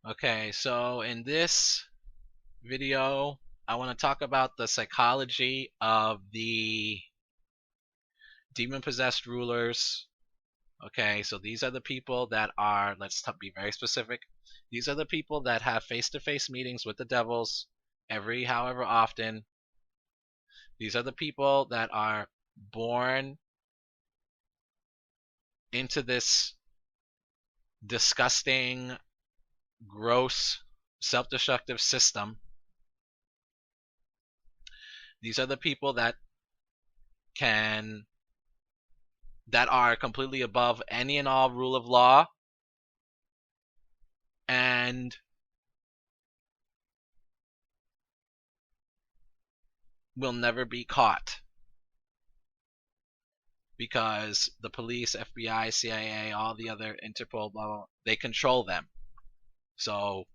Okay, so in this video, I want to talk about the psychology of the demon-possessed rulers. Okay, so these are the people that are, let's be very specific, these are the people that have face-to-face meetings with the devils every however often. These are the people that are born into this disgusting, gross, self-destructive system. These are the people that are completely above any and all rule of law and will never be caught because the police, FBI, CIA, all the other Interpol, blah, blah, they control them. So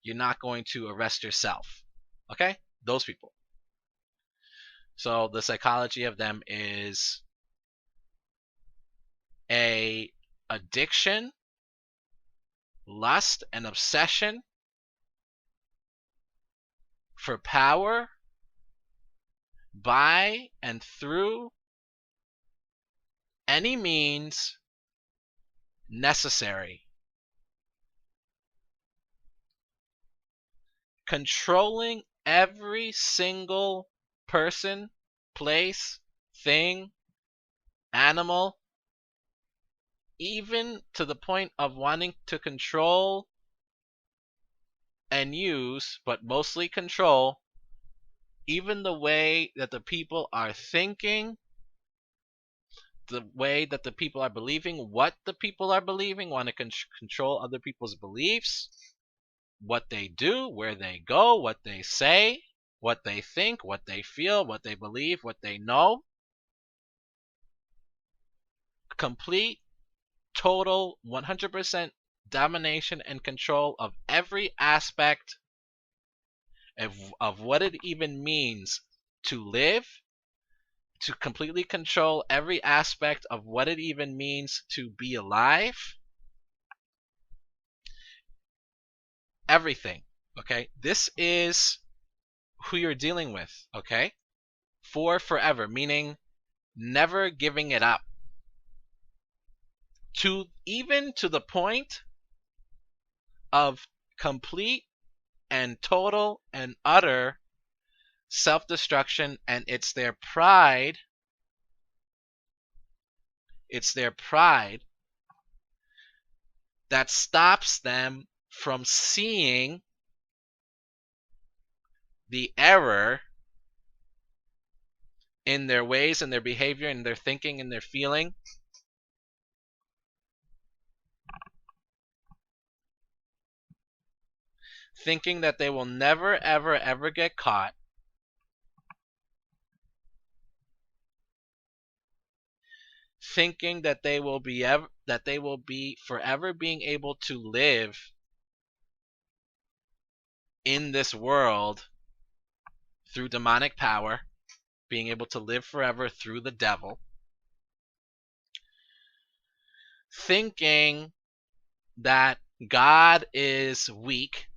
you're not going to arrest yourself. Okay? Those people. So the psychology of them is a addiction, lust, and obsession for power by and through any means necessary. Controlling every single person, place, thing, animal, even to the point of wanting to control and use, but mostly control, even the way that the people are thinking, the way that the people are believing, what the people are believing, want to control other people's beliefs, what they do, where they go, what they say, what they think, what they feel, what they believe, what they know. Complete, total, 100% domination and control of every aspect of what it even means to live, to completely control every aspect of what it even means to be alive. Everything. Okay? This is who you're dealing with. Okay? For forever, meaning never giving it up. Even to the point of complete and total and utter self-destruction, and it's their pride that stops them from seeing the error in their ways and their behavior and their thinking and their feeling. Thinking that they will never, ever, ever get caught. Thinking that they will be forever being able to live in this world through demonic power, being able to live forever through the devil. Thinking that God is weak,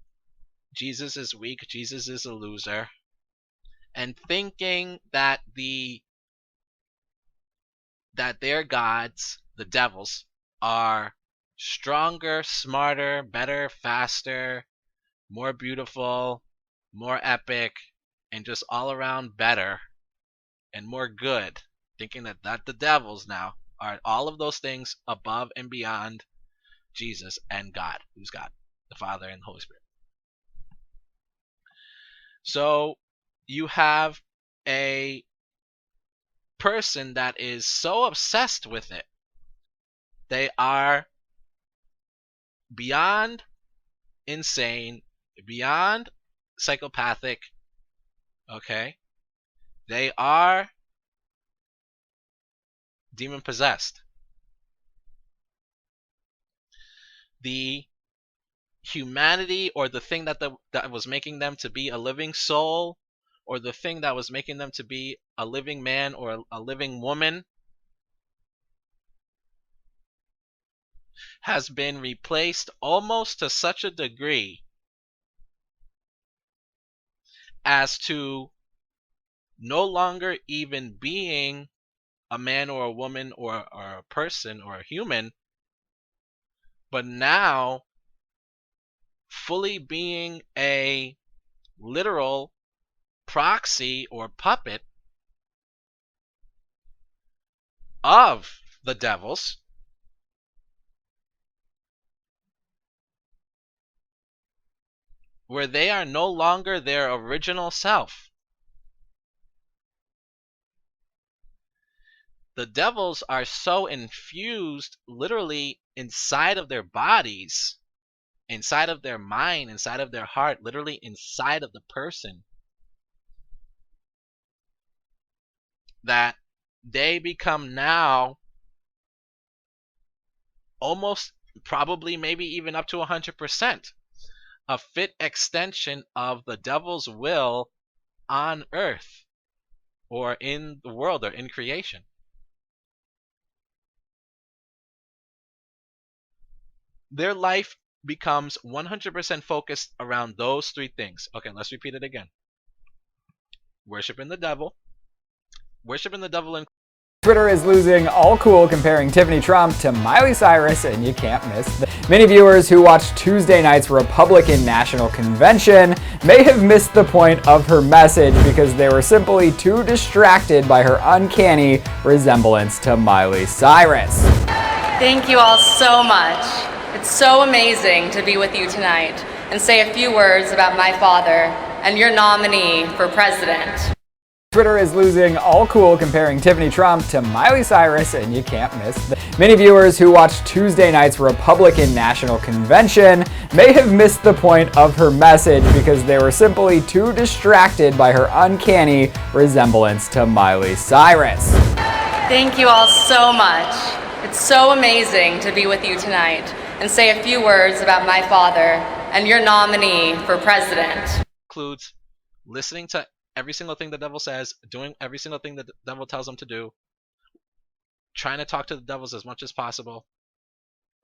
Jesus is weak, Jesus is a loser, and thinking that their gods, the devils, are stronger, smarter, better, faster, more beautiful, more epic, and just all around better and more good. Thinking that the devils now are all of those things above and beyond Jesus and God. Who's God? The Father and the Holy Spirit. So you have a person that is so obsessed with it. They are beyond insane, beyond psychopathic. Okay? They are demon possessed. The humanity, or the thing that was making them to be a living soul, or the thing that was making them to be a living man or a living woman, has been replaced almost to such a degree as to no longer even being a man or a woman or a person or a human, but now fully being a literal proxy or puppet of the devils, where they are no longer their original self. The devils are so infused literally inside of their bodies, inside of their mind, inside of their heart, literally inside of the person, that they become now almost, probably, maybe even up to 100% a fit extension of the devil's will on earth or in the world or in creation. Their life becomes 100% focused around those three things. Okay, let's repeat it again. Worshiping the devil. Worshiping the devil in Twitter is losing all cool comparing Tiffany Trump to Miley Cyrus, and you can't miss. Many viewers who watched Tuesday night's Republican National Convention may have missed the point of her message because they were simply too distracted by her uncanny resemblance to Miley Cyrus. Thank you all so much. It's so amazing to be with you tonight and say a few words about my father and your nominee for president. Twitter is losing all cool comparing Tiffany Trump to Miley Cyrus, and you can't miss. Many viewers who watched Tuesday night's Republican National Convention may have missed the point of her message because they were simply too distracted by her uncanny resemblance to Miley Cyrus. Thank you all so much. It's so amazing to be with you tonight and say a few words about my father and your nominee for president. Includes listening to every single thing the devil says, doing every single thing the devil tells them to do, trying to talk to the devils as much as possible,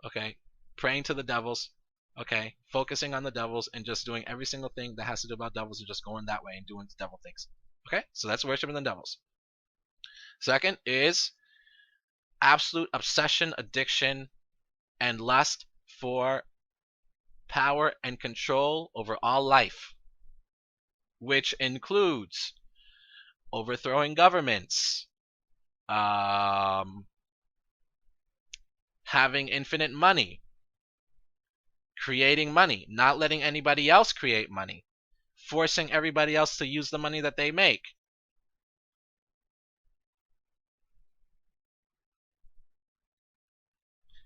okay, praying to the devils, okay, focusing on the devils, and just doing every single thing that has to do about devils and just going that way and doing devil things. Okay, so that's worshiping the devils. Second is absolute obsession, addiction, and lust for power and control over all life, which includes overthrowing governments, having infinite money, creating money, not letting anybody else create money, forcing everybody else to use the money that they make,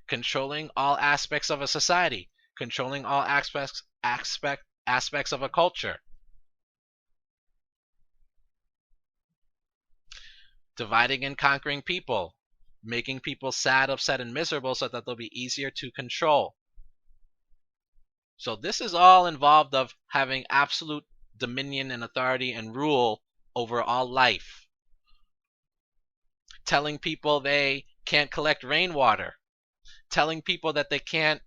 controlling all aspects of a society, controlling all aspects of a culture, dividing and conquering people, making people sad, upset, and miserable so that they'll be easier to control. So this is all involved of having absolute dominion and authority and rule over all life. Telling people they can't collect rainwater. Telling people that they can't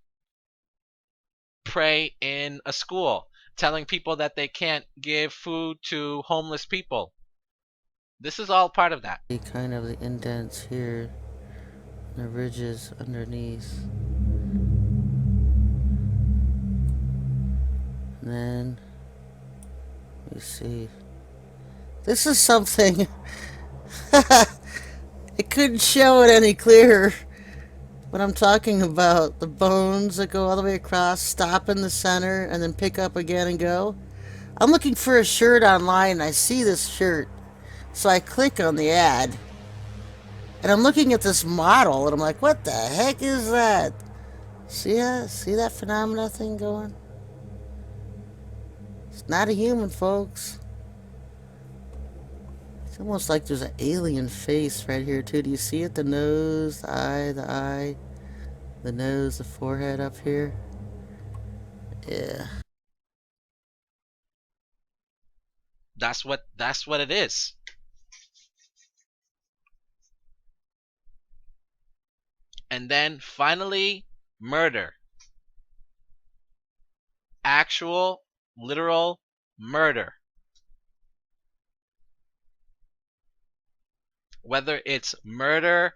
pray in a school. Telling people that they can't give food to homeless people. This is all part of that. Kind of the indents here, the ridges underneath. And then, let me see. This is something, I couldn't show it any clearer. What I'm talking about, the bones that go all the way across, stop in the center, and then pick up again and go. I'm looking for a shirt online, and I see this shirt. So I click on the ad, and I'm looking at this model, and I'm like, what the heck is that? See that phenomena thing going? It's not a human, folks. It's almost like there's an alien face right here, too. Do you see it? The nose, the eye, the nose, the forehead up here. Yeah. That's what it is. And then finally, murder. Actual, literal murder. Whether it's murder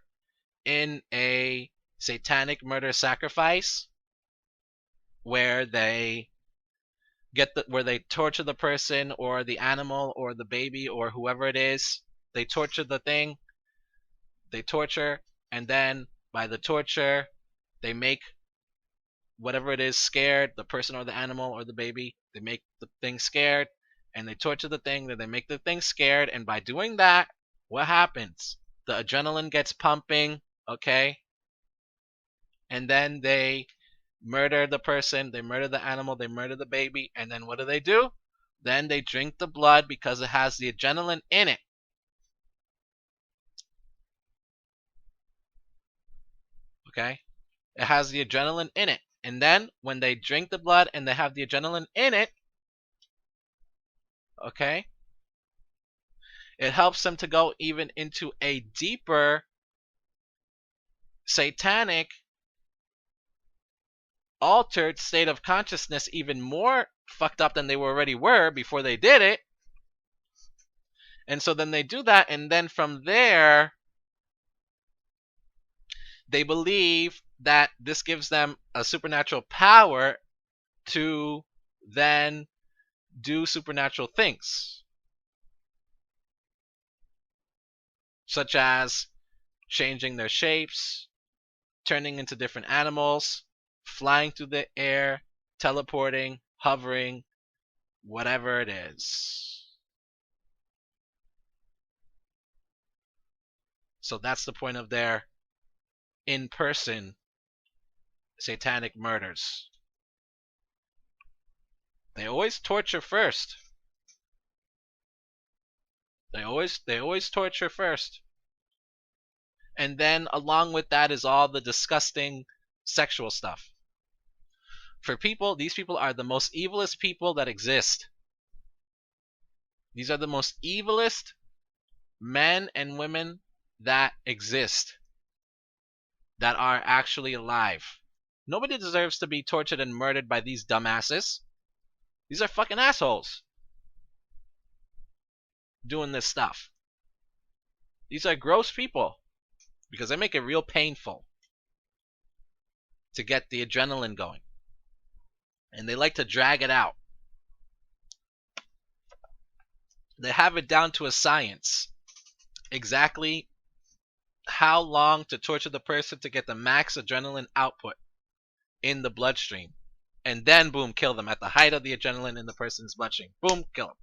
in a satanic murder sacrifice, where they where they torture the person or the animal or the baby or whoever it is, they torture the thing, they torture, and then by the torture, they make whatever it is scared, the person or the animal or the baby, they make the thing scared, and they torture the thing, then they make the thing scared, and by doing that, what happens? The adrenaline gets pumping, okay? And then they murder the person, they murder the animal, they murder the baby, and then what do? Then they drink the blood because it has the adrenaline in it. Okay? It has the adrenaline in it. And then when they drink the blood and they have the adrenaline in it, okay, it helps them to go even into a deeper satanic altered state of consciousness, even more fucked up than they already were before they did it. And so then they do that, and then from there they believe that this gives them a supernatural power to then do supernatural things, such as changing their shapes, turning into different animals, flying through the air, teleporting, hovering, whatever it is. So that's the point of their in-person satanic murders. They always torture first. They always torture first. And then along with that is all the disgusting sexual stuff. For people, these people are the most evilest people that exist. These are the most evilest men and women that exist, that are actually alive. Nobody deserves to be tortured and murdered by these dumbasses. These are fucking assholes doing this stuff. These are gross people because they make it real painful to get the adrenaline going. And they like to drag it out. They have it down to a science. Exactly how long to torture the person to get the max adrenaline output in the bloodstream. And then, boom, kill them at the height of the adrenaline in the person's bloodstream. Boom, kill them.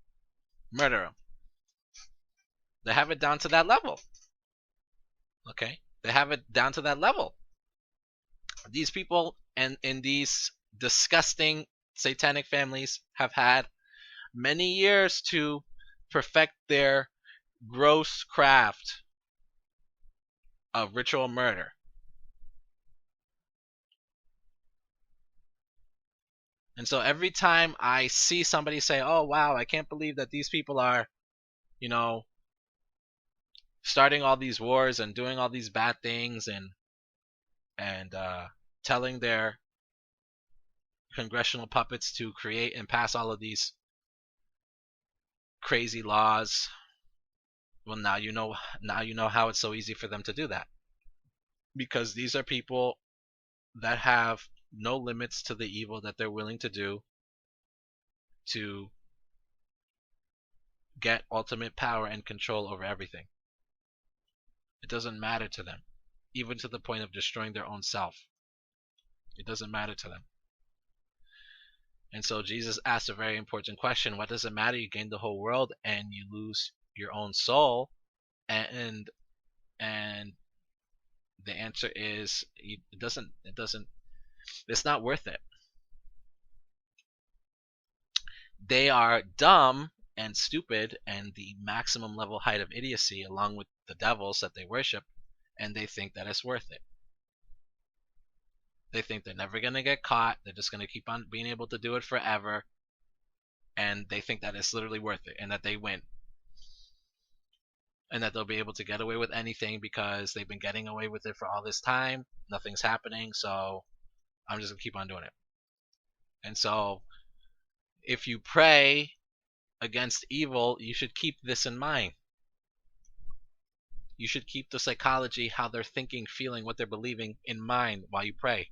Murder them. They have it down to that level. Okay? They have it down to that level. These people and in these disgusting satanic families have had many years to perfect their gross craft of ritual murder. And so every time I see somebody say, oh wow, I can't believe that these people are, you know, starting all these wars and doing all these bad things and telling their congressional puppets to create and pass all of these crazy laws. Well, now you know how it's so easy for them to do that. Because these are people that have no limits to the evil that they're willing to do to get ultimate power and control over everything. It doesn't matter to them, even to the point of destroying their own self. It doesn't matter to them. And so Jesus asked a very important question. What does it matter? You gain the whole world and you lose your own soul. And the answer is it's not worth it. They are dumb and stupid and the maximum level height of idiocy along with the devils that they worship, and they think that it's worth it. They think they're never going to get caught. They're just going to keep on being able to do it forever. And they think that it's literally worth it and that they win. And that they'll be able to get away with anything because they've been getting away with it for all this time. Nothing's happening, so I'm just gonna keep on doing it. And so if you pray against evil, you should keep this in mind. You should keep the psychology, how they're thinking, feeling, what they're believing in mind while you pray.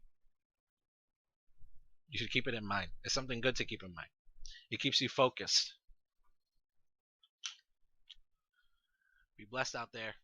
You should keep it in mind. It's something good to keep in mind. It keeps you focused. Be blessed out there.